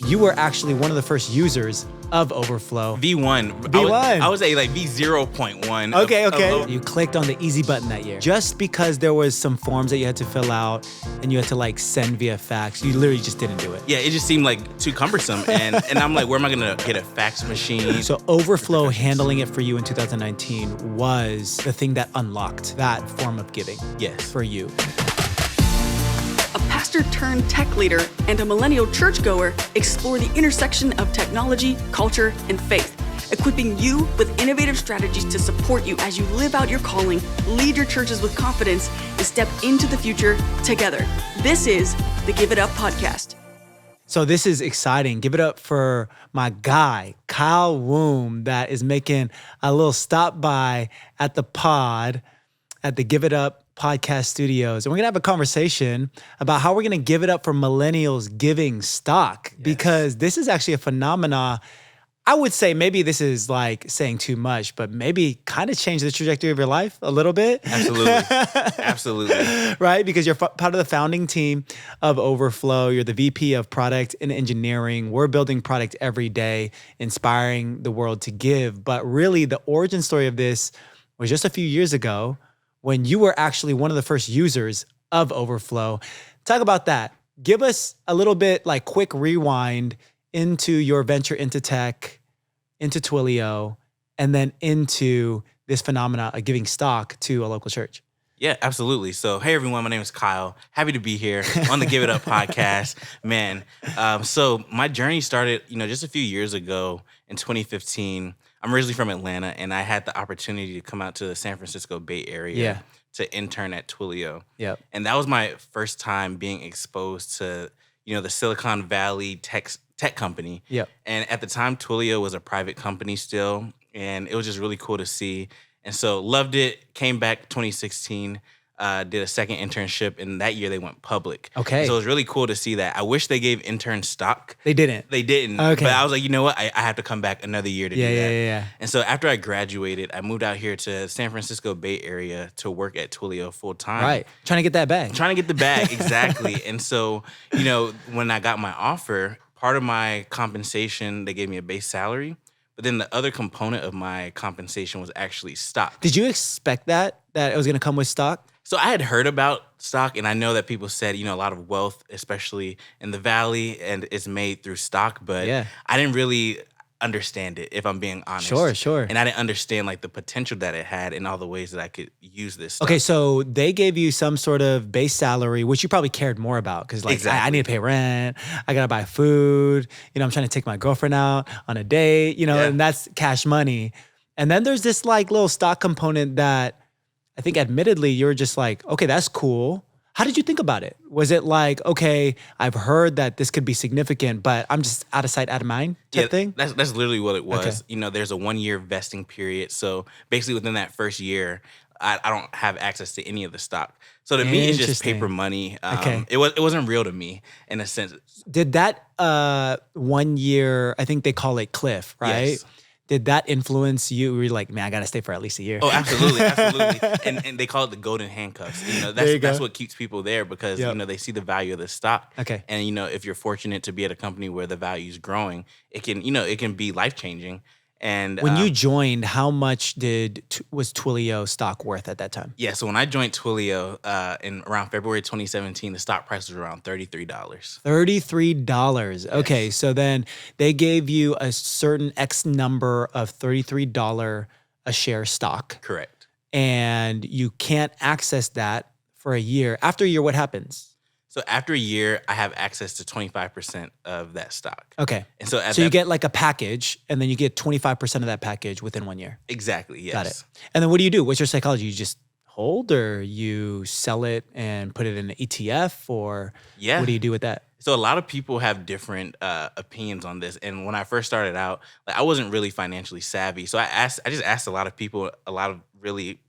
you were actually one of the first users of Overflow. V1. I would say like V0.1. Okay. You clicked on the easy button that year. Just because there was some forms that you had to fill out and you had to like send via fax, you literally just didn't do it. Yeah, it just seemed like too cumbersome. And I'm like, where am I gonna get a fax machine? So Overflow handling it for you in 2019 was the thing that unlocked that form of giving. Yes. For you. A pastor turned tech leader and a millennial churchgoer explore the intersection of technology, culture, and faith, equipping you with innovative strategies to support you as you live out your calling, lead your churches with confidence, and step into the future together. This is the Give It Up Podcast. So this is exciting. Give it up for my guy, Kyle Woom, that is making a little stop by at the pod, at the Give It Up Podcast Studios. And we're going to have a conversation about how we're going to give it up for millennials giving stock, because this is actually a phenomena. I would say maybe this is like saying too much, but maybe kind of change the trajectory of your life a little bit. Absolutely. Right? Because you're part of the founding team of Overflow. You're the VP of product and engineering. We're building product every day, inspiring the world to give. But really the origin story of this was just a few years ago when you were actually one of the first users of Overflow. Talk about that. Give us a little bit like quick rewind into your venture into tech, into Twilio, and then into this phenomena of giving stock to a local church. Yeah, absolutely. So, hey everyone, my name is Kyle. Happy to be here on the Give It Up podcast. Man, so my journey started, just a few years ago in 2015. I'm originally from Atlanta, and I had the opportunity to come out to the San Francisco Bay Area to intern at Twilio. Yep. And that was my first time being exposed to, the Silicon Valley tech company. Yep. And at the time, Twilio was a private company still, and it was just really cool to see. And so loved it, came back 2016, did a second internship, and that year they went public. Okay. So it was really cool to see that. I wish they gave interns stock. They didn't. Okay. But I was like, you know what? I have to come back another year to do that. Yeah. And so after I graduated, I moved out here to San Francisco Bay Area to work at Twilio full time. Right. Trying to get that bag. Trying to get the bag, exactly. And so, when I got my offer, part of my compensation, they gave me a base salary. But then the other component of my compensation was actually stock. Did you expect that it was going to come with stock? So I had heard about stock, and I know that people said, a lot of wealth, especially in the Valley, and is made through stock. But I didn't really understand it, if I'm being honest. Sure. And I didn't understand like the potential that it had and all the ways that I could use this stuff. Okay, so they gave you some sort of base salary, which you probably cared more about because Exactly. I need to pay rent, I gotta buy food, I'm trying to take my girlfriend out on a date, and that's cash money. And then there's this like little stock component that I think admittedly you're just like, okay, that's cool. How did you think about it? Was it like, okay, I've heard that this could be significant, but I'm just out of sight, out of mind type thing? That's literally what it was. Okay. There's a 1-year vesting period. So basically within that first year, I don't have access to any of the stock. So to me, it's just paper money. It wasn't real to me in a sense. Did that 1 year, I think they call it cliff, right? Yes. Did that influence you? Were you like, man, I got to stay for at least a year? Oh, absolutely. And they call it the golden handcuffs. That's what keeps people there because, they see the value of the stock. Okay. And, if you're fortunate to be at a company where the value is growing, it can be life-changing. And when you joined, how much was Twilio stock worth at that time? Yeah, so when I joined Twilio in around February 2017, the stock price was around $33. $33. Okay, yes. So then they gave you a certain X number of $33 a share stock. Correct. And you can't access that for a year. After a year, what happens? So after a year, I have access to 25% of that stock. Okay. And so you get like a package, and then you get 25% of that package within 1 year. Exactly, yes. Got it. And then what do? What's your psychology? You just hold, or you sell it and put it in an ETF, or what do you do with that? So a lot of people have different opinions on this. And when I first started out, I wasn't really financially savvy. So I just asked a lot of people a lot of really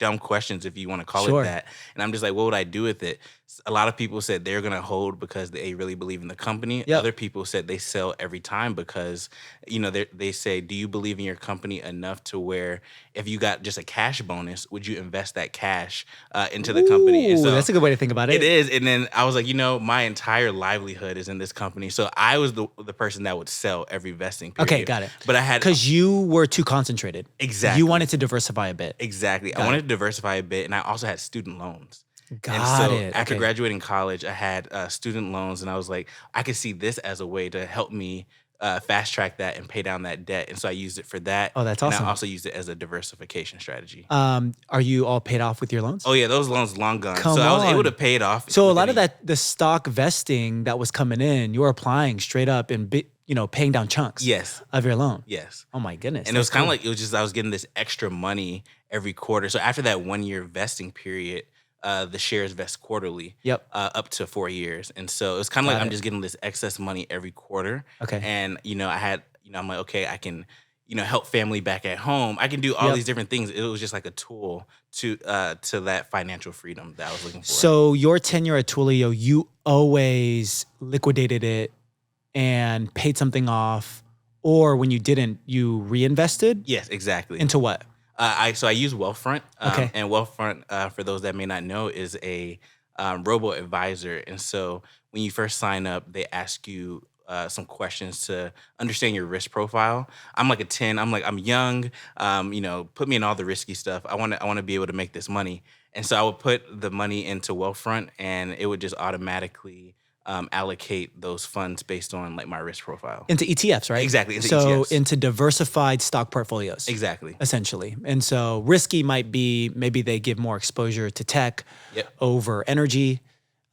dumb questions, if you want to call it that. And I'm just like, what would I do with it? A lot of people said they're gonna hold because they really believe in the company. Yep. Other people said they sell every time because, they say, do you believe in your company enough to where if you got just a cash bonus, would you invest that cash into the company? And Ooh, so that's a good way to think about it it. is. And then I was like, my entire livelihood is in this company. So I was the person that would sell every vesting period. Okay, got it. But I had Because you were too concentrated. Exactly. You wanted to diversify a bit. Exactly. I wanted to diversify a bit, and I also had student loans. Got so it. after Okay. graduating college, I had student loans, and I was like, I could see this as a way to help me fast track that and pay down that debt. And so I used it for that. Oh, that's and awesome. I also used it as a diversification strategy. Are you all paid off with your loans? Oh yeah, those loans long gone. Come so I was able on. to pay it off. So a lot within of the stock vesting that was coming in, you were applying straight up and paying down chunks. Yes. Of your loan. Yes. Oh my goodness. And it was that's kind of cool. like, I was getting this extra money every quarter. So after that 1 year vesting period, the shares vest quarterly. Yep. Up to 4 years. And so it was kind of Got like I'm it. just getting this excess money every quarter. Okay. And, I had, I'm like, okay, I can, help family back at home. I can do all Yep. these different things. It was just like a tool to that financial freedom that I was looking for. So your tenure at Twilio, you always liquidated it and paid something off, or when you didn't, you reinvested Yes, exactly. into what? I use Wealthfront. Okay. And Wealthfront, for those that may not know, is a robo advisor. And so when you first sign up, they ask you some questions to understand your risk profile. I'm like a 10. I'm young. Put me in all the risky stuff. I want to be able to make this money. And so I would put the money into Wealthfront, and it would just automatically allocate those funds based on like my risk profile. Into ETFs, right? Exactly, into so ETFs. into diversified stock portfolios. Exactly. Essentially. And so risky might be maybe they give more exposure to tech Yep. over energy.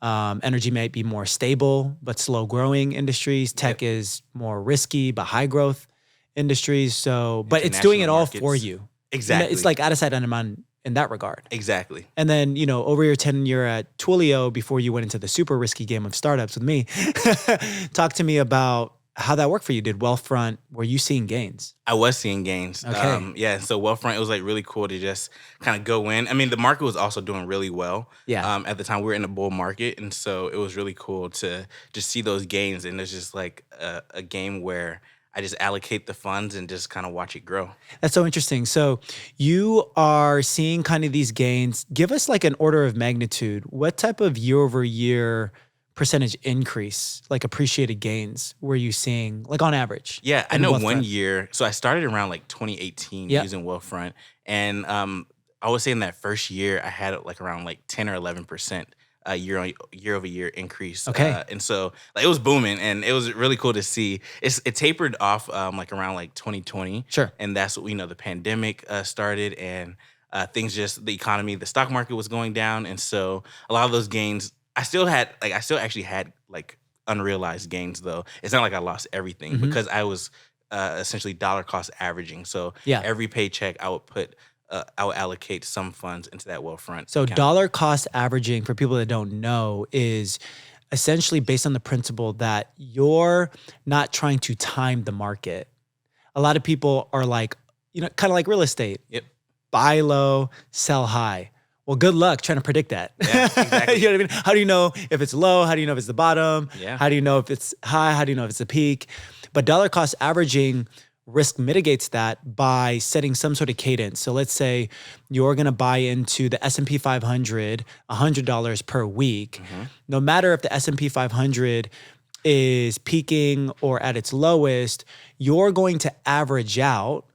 Energy might be more stable but slow growing industries. Tech is more risky but high growth industries. So, but it's doing it all International for markets. you. Exactly. It's like out of sight, out of mind in that regard. Exactly. And then, over your tenure at Twilio, before you went into the super risky game of startups with me, talk to me about how that worked for you. Did Wealthfront, were you seeing gains? I was seeing gains. Okay. So Wealthfront, it was like really cool to just kind of go in. I mean, the market was also doing really well. Yeah. At the time, we were in a bull market, and so it was really cool to just see those gains. And it's just like a game where I just allocate the funds and just kind of watch it grow. That's so interesting. So you are seeing kind of these gains. Give us like an order of magnitude. What type of year over year percentage increase, like appreciated gains, were you seeing like on average? Yeah, I in know Wealthfront? 1 year. So I started around like 2018 Yep. using Wealthfront, and I would say in that first year I had like around like 10 or 11% year over year increase. Okay. And so like it was booming, and it was really cool to see. It tapered off like around like 2020. Sure. And that's what the pandemic started, and the economy, the stock market was going down, and so a lot of those gains. I still actually had like unrealized gains though. It's not like I lost everything Mhm. because I was essentially dollar cost averaging. So Yeah. every paycheck I would allocate some funds into that Wealthfront. So account. dollar cost averaging, for people that don't know, is essentially based on the principle that you're not trying to time the market. A lot of people are like, kind of like real estate. Yep. Buy low, sell high. Well, good luck trying to predict that. Yeah, exactly. You know what I mean? How do you know if it's low? How do you know if it's the bottom? Yeah. How do you know if it's high? How do you know if it's the peak? But dollar cost averaging risk mitigates that by setting some sort of cadence. So let's say you're going to buy into the S&P 500 $100 per week. Mm-hmm. No matter if the S&P 500 is peaking or at its lowest, you're going to average out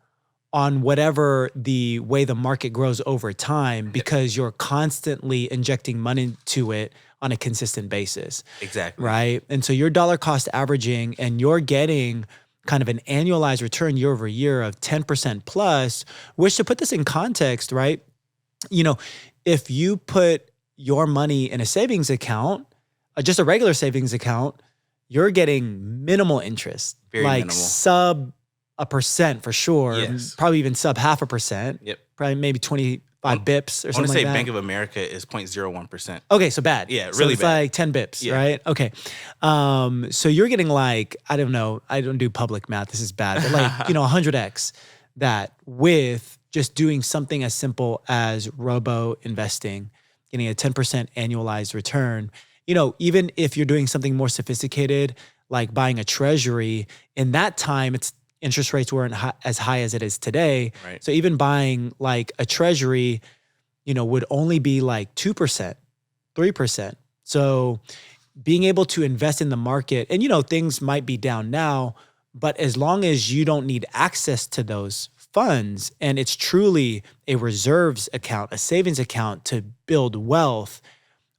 on whatever the way the market grows over time because you're constantly injecting money into it on a consistent basis. Exactly. Right? And so you're dollar cost averaging and you're getting kind of an annualized return year over year of 10% plus, which, to put this in context, right? If you put your money in a savings account, just a regular savings account, you're getting minimal interest. Very like minimal. sub 1% for sure. Yes. Probably even sub 0.5%. Yep. Probably maybe 25 bips or I want something to say like that. Bank of America is 0.01%. Okay, so bad. Yeah, So really it's bad. like 10 bips, Yeah. right? Okay. So you're getting like, I don't know, I don't do public math, this is bad, but like, 100x that with just doing something as simple as robo investing getting a 10% annualized return. Even if you're doing something more sophisticated, like buying a treasury, in that time, interest rates weren't as high as it is today. Right. So even buying like a treasury, would only be like 2%, 3%. So being able to invest in the market, and things might be down now, but as long as you don't need access to those funds and it's truly a reserves account, a savings account to build wealth,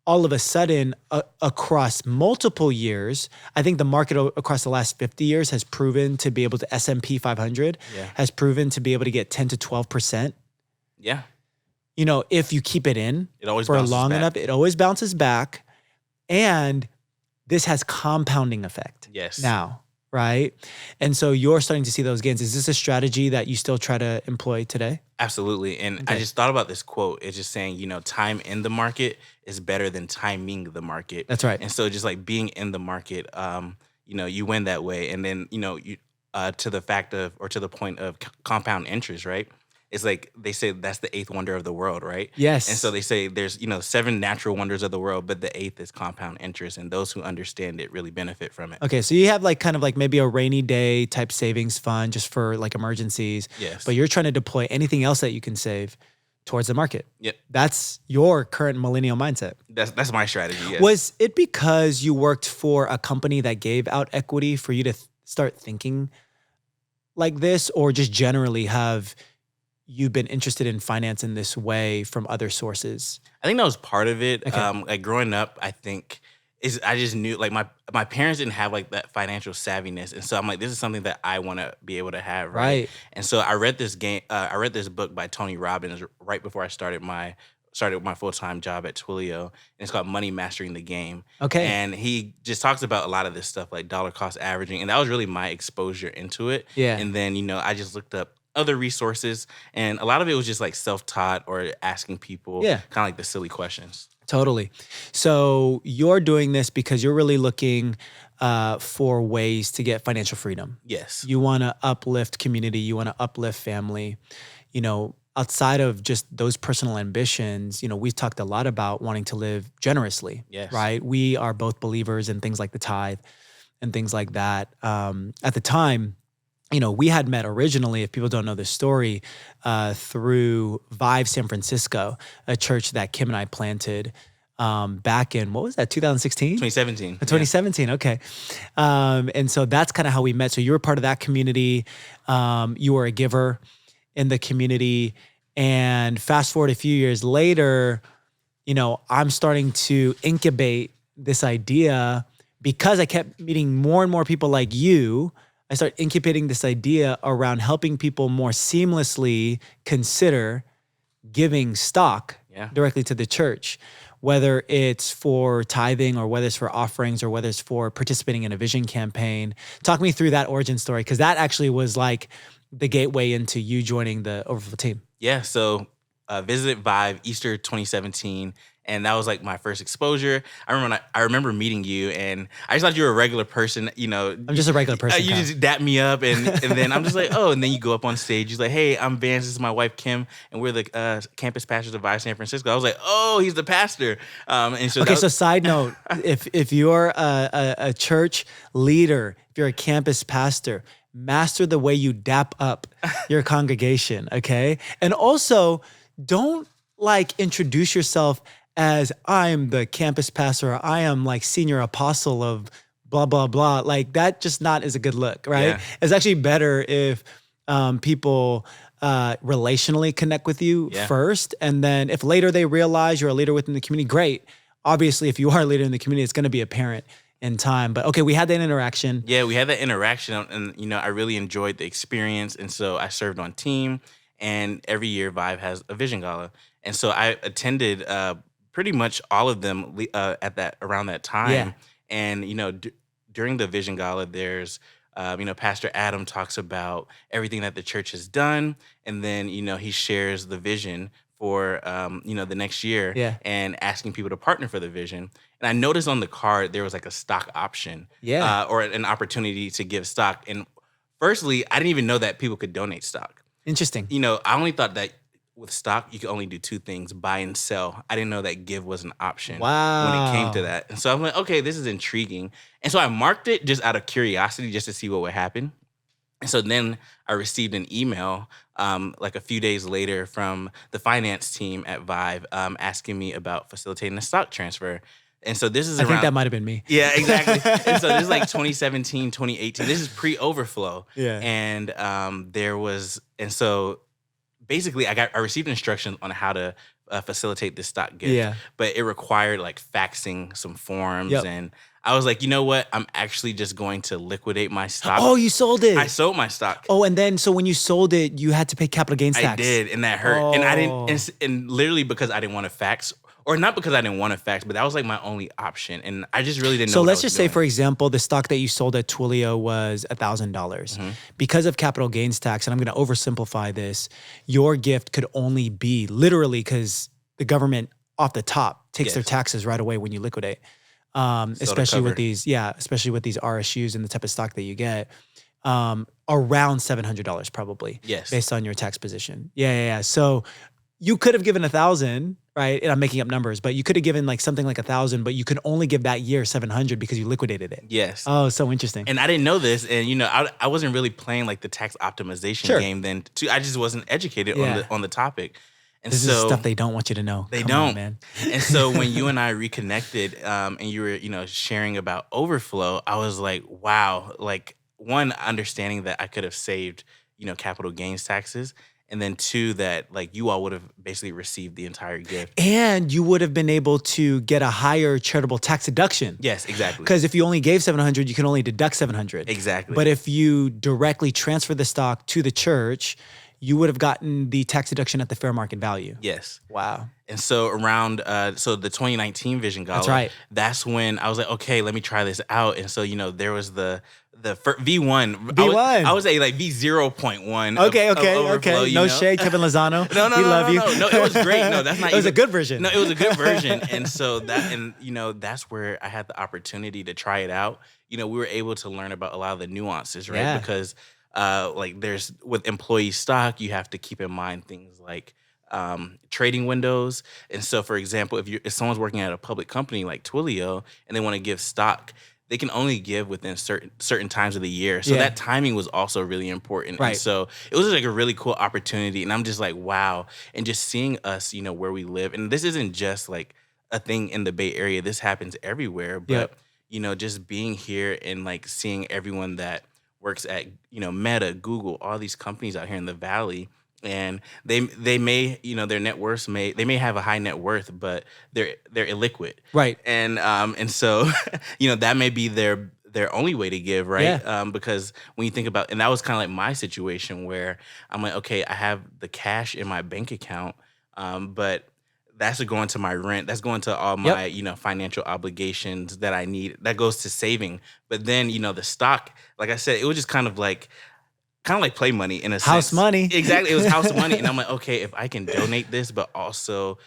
all of a sudden across multiple years, I think the market across the last 50 years has proven to be able to, S&P 500 has proven to be able to get 10 to 12%. Yeah. If you keep it in It always for bounces long back. enough, it always bounces back. And this has compounding effect. Yes. Now, right? And so you're starting to see those gains. Is this a strategy that you still try to employ today? Absolutely. And I just thought about this quote. It's just saying, time in the market is better than timing the market. That's right. And so just like being in the market, you win that way. And then, you to the fact of, or to the point of compound interest, right? It's like they say that's the eighth wonder of the world, right? Yes. And so they say there's, 7 natural wonders of the world, but the eighth is compound interest. And those who understand it really benefit from it. Okay, so you have like kind of like maybe a rainy day type savings fund just for like emergencies. Yes. But you're trying to deploy anything else that you can save towards the market. Yep. That's your current millennial mindset. That's my strategy. Yes. Was it because you worked for a company that gave out equity for you to start thinking like this, or just generally have you been interested in finance in this way from other sources? I think that was part of it. Okay. Like growing up, I think I just knew like my parents didn't have like that financial savviness, and so I'm like, this is something that I want to be able to have, right? And so I read this book by Tony Robbins right before I started my full-time job at Twilio, and it's called Money Mastering the Game. Okay. And he just talks about a lot of this stuff like dollar cost averaging, and that was really my exposure into it. Yeah. And then I just looked up other resources, and a lot of it was just like self-taught or asking people kind of like the silly questions. Totally. So you're doing this because you're really looking for ways to get financial freedom. Yes. You want to uplift community. You want to uplift family. Outside of just those personal ambitions, we've talked a lot about wanting to live generously. Yes. Right? We are both believers in things like the tithe and things like that. At the time, we had met originally, if people don't know this story, through Vive San Francisco, a church that Kim and I planted back in, what was that, 2016? 2017. 2017, okay. And so that's kind of how we met. So you were part of that community. You were a giver in the community. And fast forward a few years later, I'm starting to incubate this idea because I kept meeting more and more people like you. I start incubating this idea around helping people more seamlessly consider giving stock directly to the church, whether it's for tithing or whether it's for offerings or whether it's for participating in a vision campaign. Talk me through that origin story, because that actually was like the gateway into you joining the Overflow team. Yeah, so visited Vive Easter 2017, and that was like my first exposure. I remember meeting you, and I just thought you were a regular person. I'm just a regular person. You just dap me up, and then I'm just like, oh, and then you go up on stage. You're like, hey, I'm Vance. This is my wife Kim, and we're the campus pastors of Vive San Francisco. I was like, oh, he's the pastor. And so okay. So side note, if you're a church leader, if you're a campus pastor, master the way you dap up your congregation. Okay, and also don't like introduce yourself as I'm the campus pastor, or I am like senior apostle of blah, blah, blah. Like that just not is a good look, right? Yeah. It's actually better if people relationally connect with you first. And then if later they realize you're a leader within the community, great. Obviously, if you are a leader in the community, it's going to be apparent in time. But okay, we had that interaction. Yeah, we had that interaction, and I really enjoyed the experience. And so I served on team, and every year Vive has a vision gala. And so I attended pretty much all of them around that time. Yeah. And during the vision gala, there's Pastor Adam talks about everything that the church has done, and then he shares the vision for the next year, and asking people to partner for the vision. And I noticed on the card there was like a stock option, or an opportunity to give stock. And firstly, I didn't even know that people could donate stock. Interesting. I only thought that with stock, you can only do two things: buy and sell. I didn't know that give was an option when it came to Wow. that. And so I'm like, okay, this is intriguing. And so I marked it just out of curiosity, just to see what would happen. And so then I received an email like a few days later from the finance team at Vive asking me about facilitating a stock transfer. And so this is I think around, that might have been me. yeah, exactly. And so this is like 2017, 2018. This is pre-Overflow. Yeah. And and so basically I received instructions on how to facilitate this stock gift. Yeah. But it required like faxing some forms. Yep. And I was like, you know what? I'm actually just going to liquidate my stock. Oh, you sold it. I sold my stock. Oh, and then so when you sold it, you had to pay capital gains I tax. did, and that hurt. And I Oh. didn't, and literally because I didn't want to fax, or not because I didn't want to fax, but that was like my only option, and I just really didn't know. So what I let's was just say, doing. for example, the stock that you sold at Twilio was $1,000. Mm-hmm. Because of capital gains tax, and I'm going to oversimplify this, your gift could only be literally because the government off the top takes their Yes. taxes right away when you liquidate. to Especially with cover. especially with these RSUs and the type of stock that you get, around $700 probably, Yes. based on your tax position. Yeah. So you could have given 1,000, right? And I'm making up numbers, but you could have given like something like 1,000, but you could only give that year 700 because you liquidated it. Yes. Oh, so interesting. And I didn't know this, and I wasn't really playing like the tax optimization Sure. game then. Too, I just wasn't educated Yeah. on the topic, and This so is stuff they don't want you to know. They Come on, don't, man. And so when you and I reconnected, and you were sharing about Overflow, I was like, wow, like one, understanding that I could have saved capital gains taxes, and then two, that like you all would have basically received the entire gift. And you would have been able to get a higher charitable tax deduction. Yes, exactly. Because if you only gave 700, you can only deduct 700. Exactly. But if you directly transfer the stock to the church, you would have gotten the tax deduction at the fair market value. Yes. Wow. And so around the 2019 Vision Gala, That's right. That's when I was like, okay, let me try this out. And so there was the V1. V1. I would say like V0.1. Okay. of Overflow, No shade, Kevin Lozano. No, we love you. No, it was great. No, that's not. It was a even- good version. No, it was a good version. And so that's where I had the opportunity to try it out. We were able to learn about a lot of the nuances, right? Yeah. Because like there's with employee stock, you have to keep in mind things like trading windows. And so, for example, if someone's working at a public company like Twilio and they want to give stock, they can only give within certain times of the year. So Yeah. that timing was also really important. Right. And so it was like a really cool opportunity. And I'm just like, wow. And just seeing us, where we live. And this isn't just like a thing in the Bay Area. This happens everywhere. But, just being here and like seeing everyone that works at, Meta, Google, all these companies out here in the Valley. And they may, their net worth they may have a high net worth, but they're illiquid. Right. And so, that may be their only way to give, right? Yeah. Because when you think about, and that was kind of like my situation where I'm like, okay, I have the cash in my bank account, but that's going to my rent. That's going to all my, financial obligations that I need. That goes to saving. But then, the stock, like I said, it was just kind of like play money in a sense. House money. Exactly. It was house money. And I'm like, okay, if I can donate this, but also,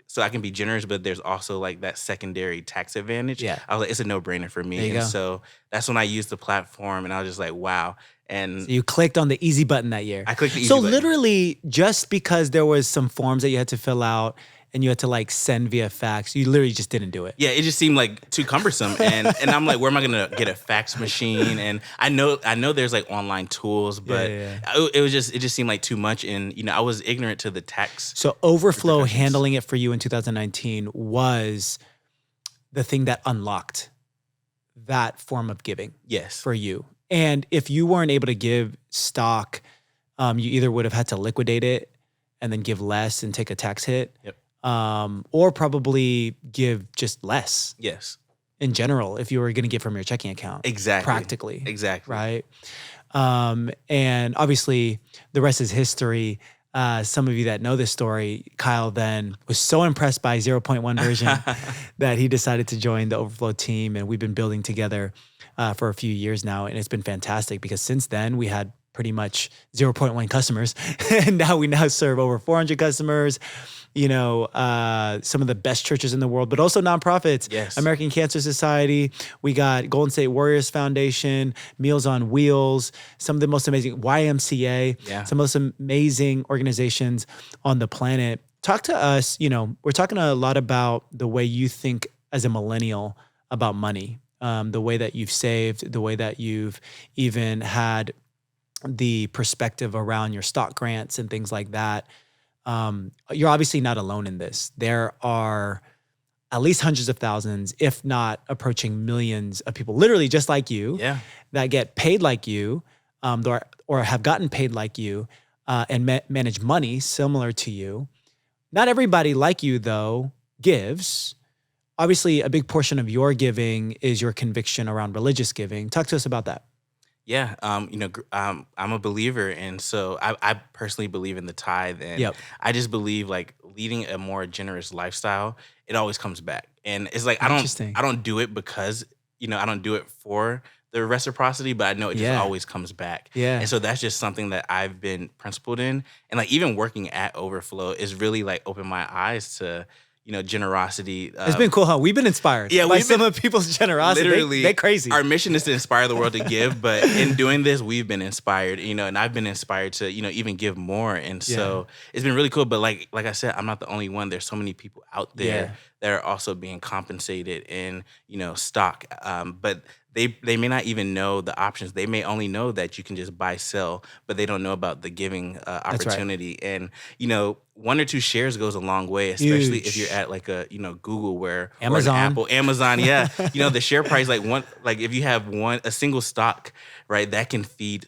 so I can be generous, but there's also like that secondary tax advantage. Yeah. I was like, it's a no-brainer for me. There you And go. so that's when I used the platform and I was just like, wow. And So you clicked on the easy button that year. I clicked the easy So button. literally, just because there was some forms that you had to fill out and you had to like send via fax, you literally just didn't do it. Yeah, it just seemed like too cumbersome, and I'm like, where am I gonna get a fax machine? And I know there's like online tools, but it just seemed like too much, and I was ignorant to the tax. So Overflow repercussions. handling it for you in 2019 was the thing that unlocked that form of giving Yes, for you. And if you weren't able to give stock, you either would have had to liquidate it and then give less and take a tax hit. Yep. Or probably give just less yes, in general if you were going to give from your checking account. exactly, Practically. exactly, Right. And obviously the rest is history. Some of you that know this story, Kyle then was so impressed by 0.1 version that he decided to join the Overflow team. And we've been building together for a few years now. And it's been fantastic because since then we had pretty much zero point 0.1 customers. And now we serve over 400 customers, some of the best churches in the world, but also nonprofits. Yes. American Cancer Society. We got Golden State Warriors Foundation, Meals on Wheels, some of the most amazing YMCA, some of the most amazing organizations on the planet. Talk to us, we're talking a lot about the way you think as a millennial about money, the way that you've saved, the way that you've even had the perspective around your stock grants and things like that. You're obviously not alone in this. There are at least hundreds of thousands, if not approaching millions of people, literally just like you, that get paid like you, or have gotten paid like you, and manage money similar to you. Not everybody like you, though, gives. Obviously, a big portion of your giving is your conviction around religious giving. Talk to us about that. Yeah, I'm a believer, and so I personally believe in the tithe, and I just believe like leading a more generous lifestyle, it always comes back, and it's like I don't do it because I don't do it for the reciprocity, but I know it just always comes back. And so that's just something that I've been principled in, and like even working at Overflow is really like opened my eyes to generosity. It's been cool, huh? We've been inspired by some of people's generosity. Literally, they're crazy. Our mission is to inspire the world to give, but in doing this, we've been inspired, and I've been inspired to, even give more. And so it's been really cool. But like I said, I'm not the only one. There's so many people out there that are also being compensated in, stock. But they may not even know the options. They may only know that you can just buy, sell, but they don't know about the giving opportunity. Right. And, 1 or 2 shares goes a long way, especially if you're at like a, Google or an Apple, Amazon. The share price, if you have a single stock, right, that can feed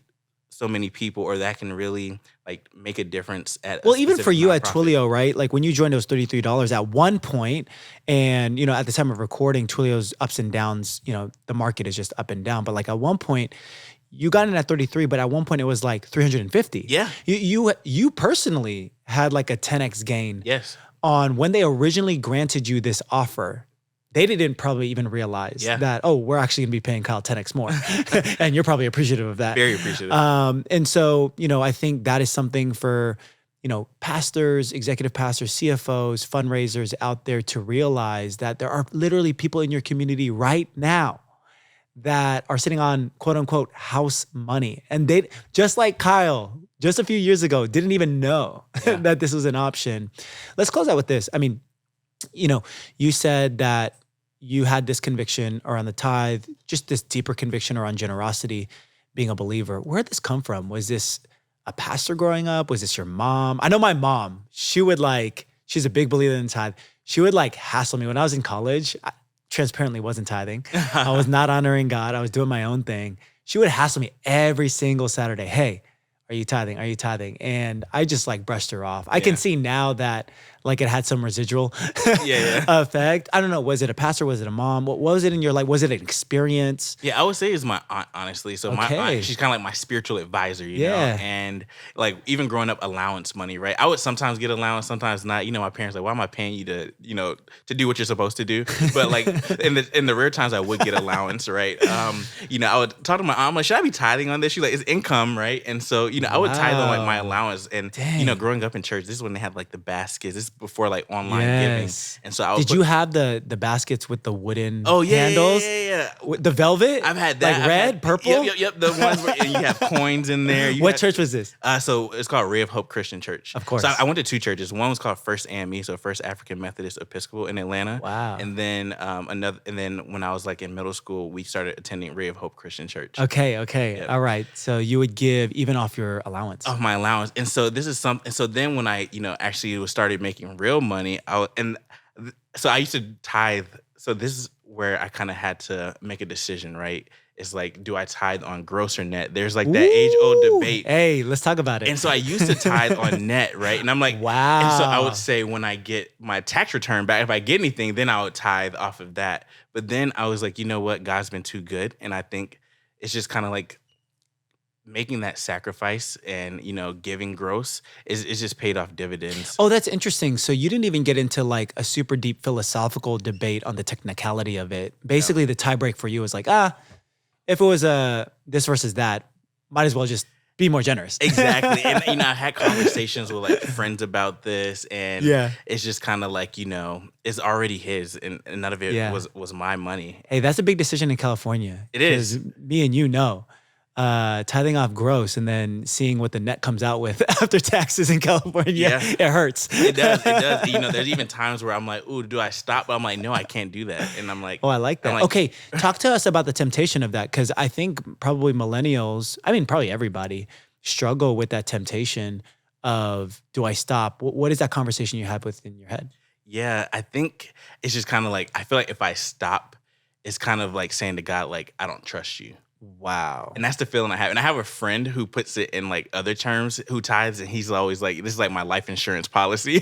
so many people, or that can really like make a difference at even for you at Twilio, right? Like when you joined, it was $33 at one point, and at the time of recording, Twilio's ups and downs, the market is just up and down. But like at one point, you got in at 33, but at one point it was like 350. Yeah. You personally had like a 10x gain. Yes. On when they originally granted you this offer. They didn't probably even realize that, we're actually going to be paying Kyle 10x more. And you're probably appreciative of that. Very appreciative. And so, I think that is something for, pastors, executive pastors, CFOs, fundraisers out there to realize that there are literally people in your community right now that are sitting on quote unquote house money. And they, just like Kyle, just a few years ago, didn't even know that this was an option. Let's close out with this. I mean, you said that you had this conviction around the tithe, just this deeper conviction around generosity, being a believer. Where did this come from? Was this a pastor growing up? Was this your mom? I know my mom, she's a big believer in tithe. She would hassle me when I was in college. I transparently wasn't tithing. I was not honoring God. I was doing my own thing. She would hassle me every single Saturday. Hey, are you tithing? Are you tithing? And I just brushed her off. I can see now that it had some residual effect. I don't know. Was it a pastor? Was it a mom? What was it in your life? Was it an experience? Yeah, I would say it's my aunt, honestly. So my aunt, she's kind of like my spiritual advisor, you know? And even growing up, allowance money, right? I would sometimes get allowance, sometimes not. My parents why am I paying you to, to do what you're supposed to do? But in the rare times I would get allowance, right? I would talk to my aunt, I'm like, should I be tithing on this? She's like, it's income, right? And so, I would tithe on my allowance. And, growing up in church, this is when they had the baskets. This is before online giving. And so I was. Did you have the baskets with the wooden handles? Yeah. The velvet? I've had that. Red, purple? Yep. The ones where and you have coins in there. What church was this? So it's called Ray of Hope Christian Church. Of course. So I went to 2 churches. One was called First AME, so First African Methodist Episcopal in Atlanta. Wow. And then when I was in middle school, we started attending Ray of Hope Christian Church. Okay. Yep. All right. So you would give even off your allowance. Off my allowance. And so this is something. So then when I actually started making real money, so I used to tithe. So this is where I kind of had to make a decision, right? It's do I tithe on gross or net? There's that age-old debate. Hey, let's talk about it. And so I used to tithe on net, right? And I'm like, wow. And so I would say when I get my tax return back, if I get anything, then I would tithe off of that. But then I was like, you know what? God's been too good. And I think it's just kind of making that sacrifice and, giving gross is just paid off dividends. Oh, that's interesting. So you didn't even get into a super deep philosophical debate on the technicality of it. Basically, the tie break for you was if it was this versus that, might as well just be more generous. Exactly. And, I had conversations with like friends about this, and it's just kind of like, it's already his, and none of it was my money. Hey, that's a big decision in California. It is. Me and tithing off gross and then seeing what the net comes out with after taxes in California, it hurts. It does. There's even times where I'm like, ooh, do I stop? But I'm like, no, I can't do that. And I'm like, oh, I like that. Okay, talk to us about the temptation of that, because I think probably millennials, probably everybody, struggle with that temptation of, do I stop? What is that conversation you have within your head? Yeah, I think it's just kind of like, I feel like if I stop, it's kind of like saying to God, like, I don't trust you. Wow. And that's the feeling I have. And I have a friend who puts it in like other terms, who tithes, and he's always like, this is like my life insurance policy.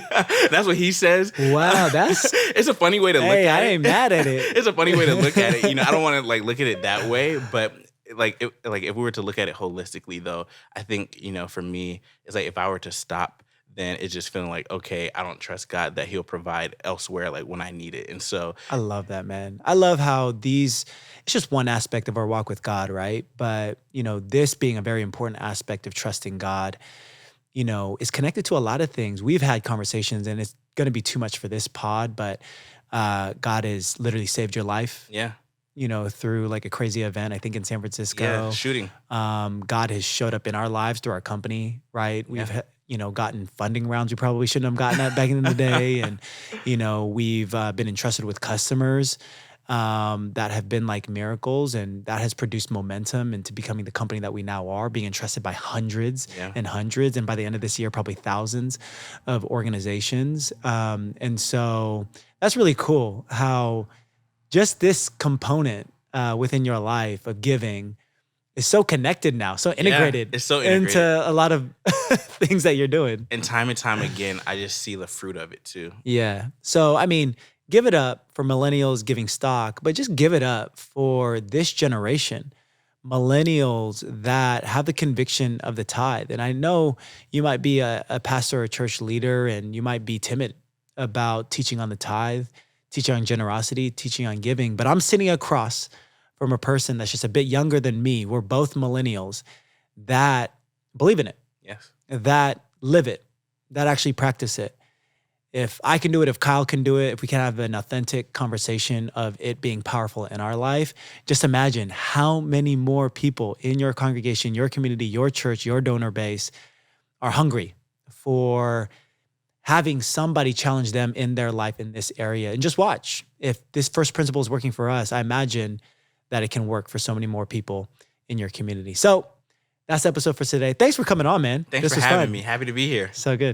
That's what he says. Wow, it's a funny way to look at it. I ain't mad at it. It's a funny way to look at it. I don't want to like look at it that way, but if we were to look at it holistically though, I think, for me, it's like if I were to stop, then it's just feeling like, okay, I don't trust God that he'll provide elsewhere, like when I need it. And so I love that, man. I love how it's just one aspect of our walk with God, right? But, this being a very important aspect of trusting God, is connected to a lot of things. We've had conversations, and it's going to be too much for this pod, but God has literally saved your life. Yeah. Through like a crazy event, I think in San Francisco. Yeah, shooting. God has showed up in our lives through our company, right? We've gotten funding rounds we probably shouldn't have gotten at back in the day. And, we've been entrusted with customers that have been like miracles, and that has produced momentum into becoming the company that we now are, being entrusted by hundreds and hundreds. And by the end of this year, probably thousands of organizations. And so that's really cool how just this component within your life of giving is so connected now, so integrated, it's so integrated into a lot of things that you're doing. And time again, I just see the fruit of it too. Yeah. So, give it up for millennials giving stock, but just give it up for this generation, millennials that have the conviction of the tithe. And I know you might be a pastor or a church leader, and you might be timid about teaching on the tithe, teaching on generosity, teaching on giving, but I'm sitting across from a person that's just a bit younger than me. We're both millennials that believe in it. Yes. That live it, that actually practice it. If I can do it, if Kyle can do it, if we can have an authentic conversation of it being powerful in our life, just imagine how many more people in your congregation, your community, your church, your donor base are hungry for having somebody challenge them in their life in this area. And just watch. If this first principle is working for us, I imagine that it can work for so many more people in your community. So that's the episode for today. Thanks for coming on, man. Thanks for having me. Happy to be here. So good.